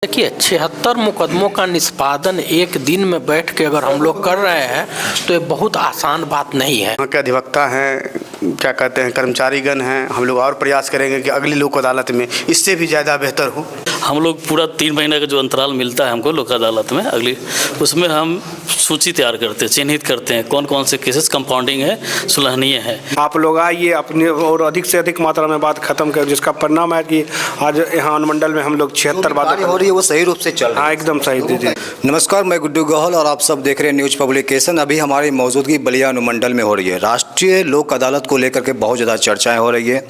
देखिए 76 मुकदमों का निष्पादन एक दिन में बैठ के अगर हम लोग कर रहे हैं तो ये बहुत आसान बात नहीं है। यहाँ के अधिवक्ता हैं, क्या कहते हैं, कर्मचारीगण हैं, हम लोग और प्रयास करेंगे कि अगली लोक अदालत में इससे भी ज़्यादा बेहतर हो। हम लोग पूरा 3 महीने का जो अंतराल मिलता है हमको लोक अदालत में अगली, उसमें हम सूची तैयार करते हैं, चिन्हित करते हैं कौन कौन से केसेस कंपाउंडिंग है, सुलहनीय है। आप लोग आइए अपने और अधिक से अधिक मात्रा में बात खत्म कर, जिसका परिणाम है कि आज यहाँ अनुमंडल में हम लोग 76 बातें हो रही है वो सही रूप से चल रही है। हाँ, एकदम सही दीजिए। नमस्कार, मैं गुड्डू गोहल और आप सब देख रहे हैं न्यूज पब्लिकेशन। अभी हमारी मौजूदगी बलिया अनुमंडल में हो रही है। राष्ट्रीय लोक अदालत को लेकर के बहुत ज़्यादा चर्चाएं हो रही है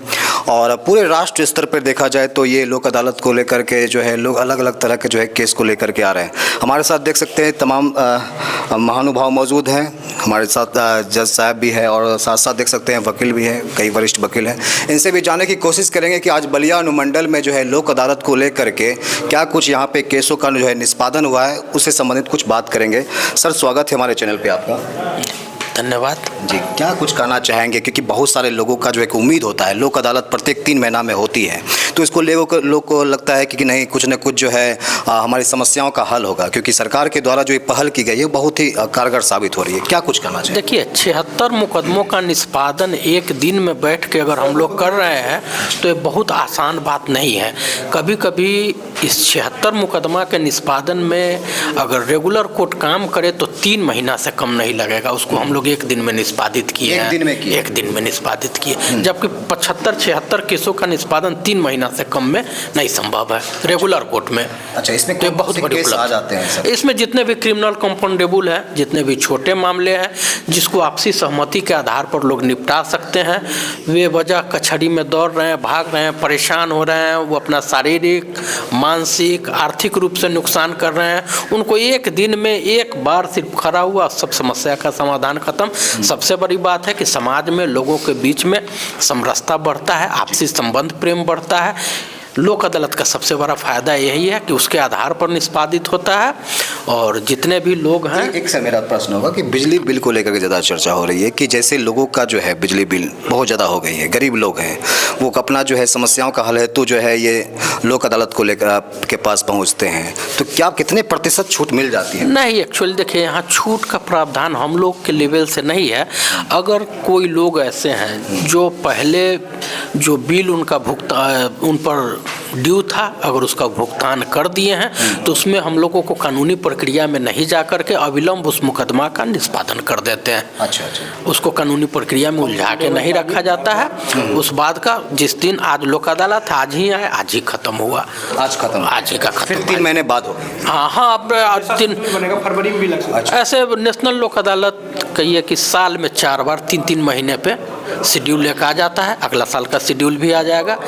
और पूरे राष्ट्र स्तर पर देखा जाए तो ये लोक अदालत को लेकर के जो है लोग अलग अलग तरह के जो है केस को लेकर के आ रहे हैं। हमारे साथ देख सकते हैं तमाम महानुभाव मौजूद हैं। हमारे साथ जज साहब भी है और साथ साथ देख सकते हैं वकील भी हैं, कई वरिष्ठ वकील हैं। इनसे भी जानने की कोशिश करेंगे कि आज बलिया अनुमंडल में जो है लोक अदालत को लेकर के क्या कुछ यहाँ पे केसों का जो है निष्पादन हुआ है, उससे संबंधित कुछ बात करेंगे। सर, स्वागत है हमारे चैनल पे आपका। धन्यवाद जी, क्या कुछ कहना चाहेंगे, क्योंकि बहुत सारे लोगों का जो एक उम्मीद होता है लोक अदालत प्रत्येक 3 महीना में होती है, तो इसको लेकर लोग को लगता है कि नहीं कुछ न कुछ जो है हमारी समस्याओं का हल होगा, क्योंकि सरकार के द्वारा जो पहल की गई है बहुत ही कारगर साबित हो रही है। क्या कुछ कहना चाहिए? देखिए 76 मुकदमों का निष्पादन एक दिन में बैठ के अगर हम लोग कर रहे हैं तो ये बहुत आसान बात नहीं है। कभी कभी इस 76 मुकदमा के निष्पादन में अगर रेगुलर कोर्ट काम करे तो 3 महीना से कम नहीं लगेगा। उसको हम लोग एक दिन में निष्पादित किए हैं। एक दिन में निष्पादित किए, जबकि 75-76 केसों का निष्पादन 3 महीना से कम में नहीं संभव है रेगुलर कोर्ट में। अच्छा, इसमें तो बहुत बड़ी केस आ जाते हैं सर? इसमें जितने भी क्रिमिनल कंपाउंडेबल है, जितने भी छोटे मामले हैं जिसको आपसी सहमति के आधार पर लोग निपटा सकते हैं, वे वजह कचहरी में दौड़ रहे हैं, भाग रहे हैं, परेशान हो रहे हैं, वो अपना शारीरिक, मानसिक, आर्थिक रूप से नुकसान कर रहे हैं, उनको एक दिन में एक बार सिर्फ खड़ा हुआ सब समस्या का समाधान खत्म। सबसे बड़ी बात है कि समाज में लोगों के बीच में समरसता बढ़ता है, आपसी संबंध प्रेम बढ़ता है। लोक अदालत का सबसे बड़ा फायदा यही है कि उसके आधार पर निष्पादित होता है और जितने भी लोग हैं। एक से मेरा प्रश्न होगा कि बिजली बिल को लेकर के ज़्यादा चर्चा हो रही है कि जैसे लोगों का जो है बिजली बिल बहुत ज़्यादा हो गई है, गरीब लोग हैं, वो अपना जो है समस्याओं का हल हेतु जो है ये लोक अदालत को लेकर आपके पास पहुँचते हैं, तो क्या कितने प्रतिशत छूट मिल जाती है? नहीं, एक्चुअली देखिए यहाँ छूट का प्रावधान हम लोग के लेवल से नहीं है। अगर कोई लोग ऐसे हैं जो पहले जो बिल उनका उन पर ड्यू था, अगर उसका भुगतान कर दिए हैं तो उसमें हम लोगों को कानूनी प्रक्रिया में नहीं जा करके अविलंब उस मुकदमा का निष्पादन कर देते हैं। अच्छा। उसको कानूनी प्रक्रिया में उलझा के नहीं रखा जाता है। उस बात का जिस दिन आज लोक अदालत आज ही आए, आज ही खत्म हुआ। आज ही का खत्म, फिर 3 महीने बाद हो। हाँ, अब आज 3 फरवरी में भी लग सकता है। ऐसे नेशनल लोक अदालत कहिए कि साल में 4 बार 3-3 महीने पे शेड्यूल लेकर आ जाता है। अगला साल का शेड्यूल भी आ जाएगा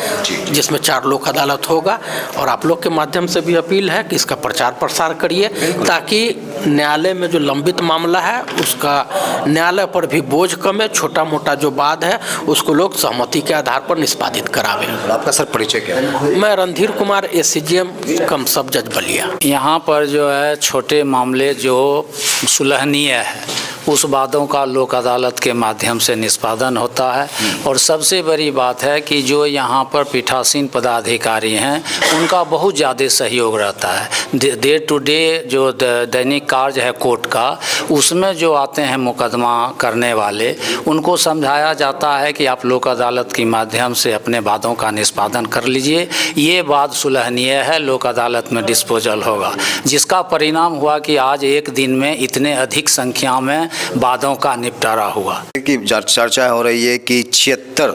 जिसमें 4 लोक अदालत होगा। और आप लोग के माध्यम से भी अपील है कि इसका प्रचार प्रसार करिए ताकि न्यायालय में जो लंबित मामला है उसका न्यायालय पर भी बोझ कम है। छोटा मोटा जो बात है उसको लोग सहमति के आधार पर निष्पादित करावे। आपका सर परिचय क्या है? मैं रणधीर कुमार, ACGM कम सब जज बलिया। यहाँ पर जो है छोटे मामले जो सुलहनीय है उस बातों का लोक अदालत के माध्यम से निष्पादन होता है। और सबसे बड़ी बात है कि जो यहाँ पर पीठासीन पदाधिकारी हैं उनका बहुत ज़्यादा सहयोग रहता है। डे टू डे जो दैनिक कार्य है कोर्ट का, उसमें जो आते हैं मुकदमा करने वाले, उनको समझाया जाता है कि आप लोक अदालत के माध्यम से अपने वादों का निष्पादन कर लीजिए, ये बात सुलहनीय है, लोक अदालत में डिस्पोजल होगा। जिसका परिणाम हुआ कि आज एक दिन में इतने अधिक संख्या में वादों का निपटारा हुआ। कि चर्चा हो रही है कि 76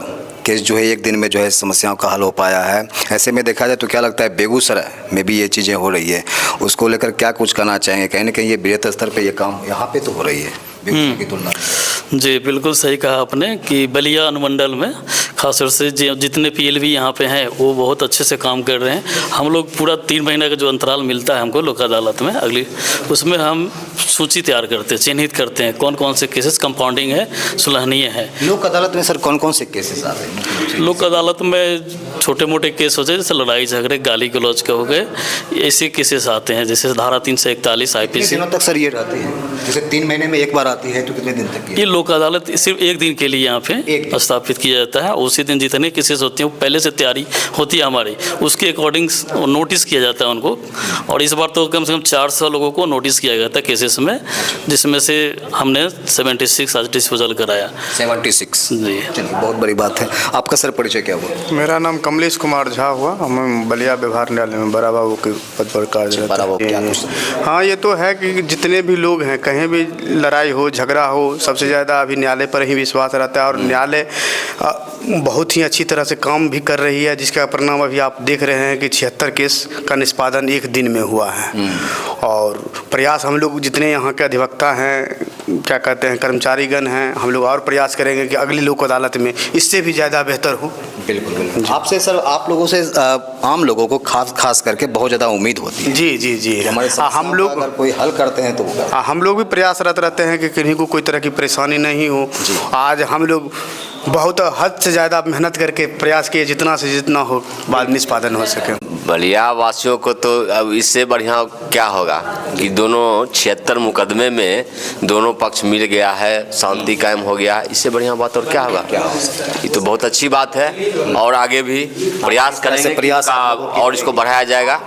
केस जो है एक दिन में जो है समस्याओं का हल हो पाया है। ऐसे में देखा जाए तो क्या लगता है बेगूसराय में भी ये चीज़ें हो रही है, उसको लेकर क्या कुछ कहना चाहेंगे? कहीं ना कहीं ये बृहत स्तर पे ये काम यहाँ पे तो हो रही है की तुलना। जी, बिल्कुल सही कहा आपने कि बलिया अनुमंडल में खासतौर से जितने PLV यहाँ पे हैं वो बहुत अच्छे से काम कर रहे हैं। हम लोग पूरा 3 महीने का जो अंतराल मिलता है हमको लोक अदालत में अगली, उसमें हम सूची तैयार करते हैं, चिन्हित करते हैं कौन कौन से केसेस कंपाउंडिंग है, सुलहनीय है। लोक अदालत में सर कौन कौन से केसेस आते हैं? लोक अदालत में छोटे मोटे केस होते हैं, जैसे लड़ाई झगड़े, गाली गलौज के हो गए, ऐसे केसेस आते हैं। जैसे धारा 341 IPC। दिनों तक सर ये रहती है? जैसे 3 महीने में एक बार आती है तो कितने दिन तक? ये लोक अदालत सिर्फ एक दिन के लिए यहाँ पे स्थापित किया जाता है। उसी दिन जितने केसेस होते हैं वो पहले से तैयारी होती है हमारी, उसके अकॉर्डिंग नोटिस किया जाता है उनको। और इस बार तो कम से कम 400 लोगों को नोटिस किया गया था केसेस में, जिसमें से हमने 76 आज डिस्पोजल कराया। 76 जी, चलिए, बहुत बड़ी बात है। आपका सर परिचय क्या हुआ? मेरा नाम कमलेश कुमार झा हुआ। हम बलिया व्यवहार न्यायालय में बड़ा बाबू के पद पर कार्यरत बड़ा बाबू क्या हैं। कुछ? हाँ, ये तो है कि जितने भी लोग हैं, कहीं भी लड़ाई हो झगड़ा हो, सबसे ज़्यादा अभी न्यायालय पर ही विश्वास रहता है। और न्यायालय बहुत ही अच्छी तरह से काम भी कर रही है, जिसका परिणाम अभी आप देख रहे हैं कि 76 केस का निष्पादन एक दिन में हुआ है। और प्रयास हम लोग जितने यहाँ के अधिवक्ता हैं, क्या कहते हैं, कर्मचारीगण हैं, हम लोग और प्रयास करेंगे कि अगली लोक अदालत में इससे भी ज़्यादा बेहतर हो। बिल्कुल बिल्कुल। आपसे सर, आप लोगों से आम लोगों को खास करके बहुत ज़्यादा उम्मीद होती है। जी जी जी, हमारे हम लोग अगर कोई हल करते हैं तो हम लोग भी प्रयासरत रहते हैं कि किन्हीं को कोई तरह की परेशानी नहीं हो। आज हम लोग बहुत हद से ज़्यादा मेहनत करके प्रयास किए, जितना से जितना हो बाद निष्पादन हो सके। बलिया वासियों को तो अब इससे बढ़िया क्या होगा कि दोनों 76 मुकदमे में दोनों पक्ष मिल गया है, शांति कायम हो गया। इससे बढ़िया बात और क्या होगा? ये तो बहुत अच्छी बात है और आगे भी प्रयास करेंगे, प्रयास और इसको बढ़ाया जाएगा।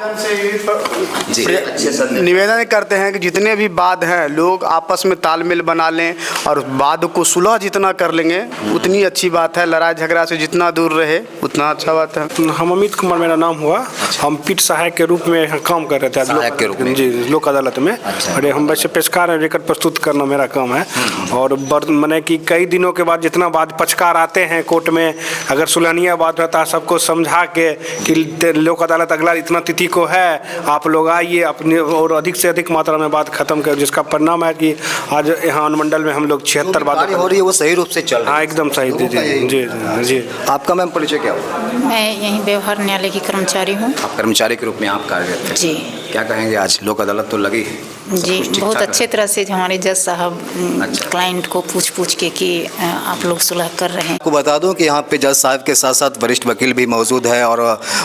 निवेदन करते हैं कि जितने भी वाद हैं लोग आपस में तालमेल बना लें और वाद को सुलह जितना कर लेंगे उतनी अच्छी बात है। लड़ाई झगड़ा से जितना दूर रहे उतना अच्छा बात है। हम अमित कुमार मेरा नाम हुआ। हम पीठ सहायक के रूप में यहाँ काम कर रहे थे। सहायक के रूप में? जी, लोक अदालत में। अरे हम वैसे पेशकार हैं, रिकॉर्ड प्रस्तुत करना मेरा काम है। और मैंने कि कई दिनों के बाद जितना बाद पक्षकार आते हैं कोर्ट में, अगर सुलहनीय बात होता है सबको समझा के कि लोक अदालत अगला इतना तिथि को है, आप लोग आइए अपने और अधिक से अधिक मात्रा में बात खत्म कर, जिसका परिणाम है कि आज यहाँ अनुमंडल में हम लोग 76 बात हो रही है वो सही रूप से चल रही है। हाँ, एकदम सही। जी जी जी। आपका मैम परिचय क्या हुआ? मैं यहीं व्यवहार न्यायालय की कर्मचारी हूँ। आप कर्मचारी के रूप में आप कार्यरत हैं। जी। क्या कहेंगे, आज लोक अदालत तो लगी है? जी, ठीक बहुत ठाक अच्छे तरह से हमारे जज साहब अच्छा। क्लाइंट को पूछ के कि आप लोग सुलह कर रहे हैं। आपको बता दूं कि यहाँ पे जज साहब के साथ साथ वरिष्ठ वकील भी मौजूद है और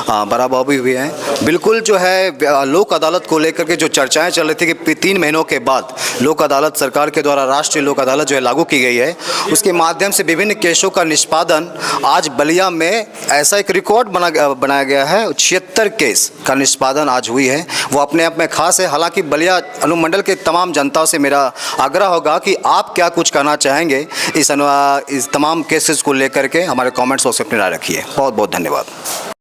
बड़ा बाबू भी हैं। बिल्कुल जो है लोक अदालत को लेकर के जो चर्चाएं चल रही थी कि 3 महीनों के बाद लोक अदालत सरकार के द्वारा राष्ट्रीय लोक अदालत जो है लागू की गई है, उसके माध्यम से विभिन्न केसों का निष्पादन आज बलिया में ऐसा एक रिकॉर्ड बनाया गया है। 76 केस का निष्पादन आज हुई है, वो अपने आप में खास है। हालांकि बलिया अनुमंडल के तमाम जनता से मेरा आग्रह होगा कि आप क्या कुछ कहना चाहेंगे इस तमाम केसेस को लेकर के, हमारे कमेंट्स बॉक्स में अपनी राय रखिए। बहुत बहुत धन्यवाद।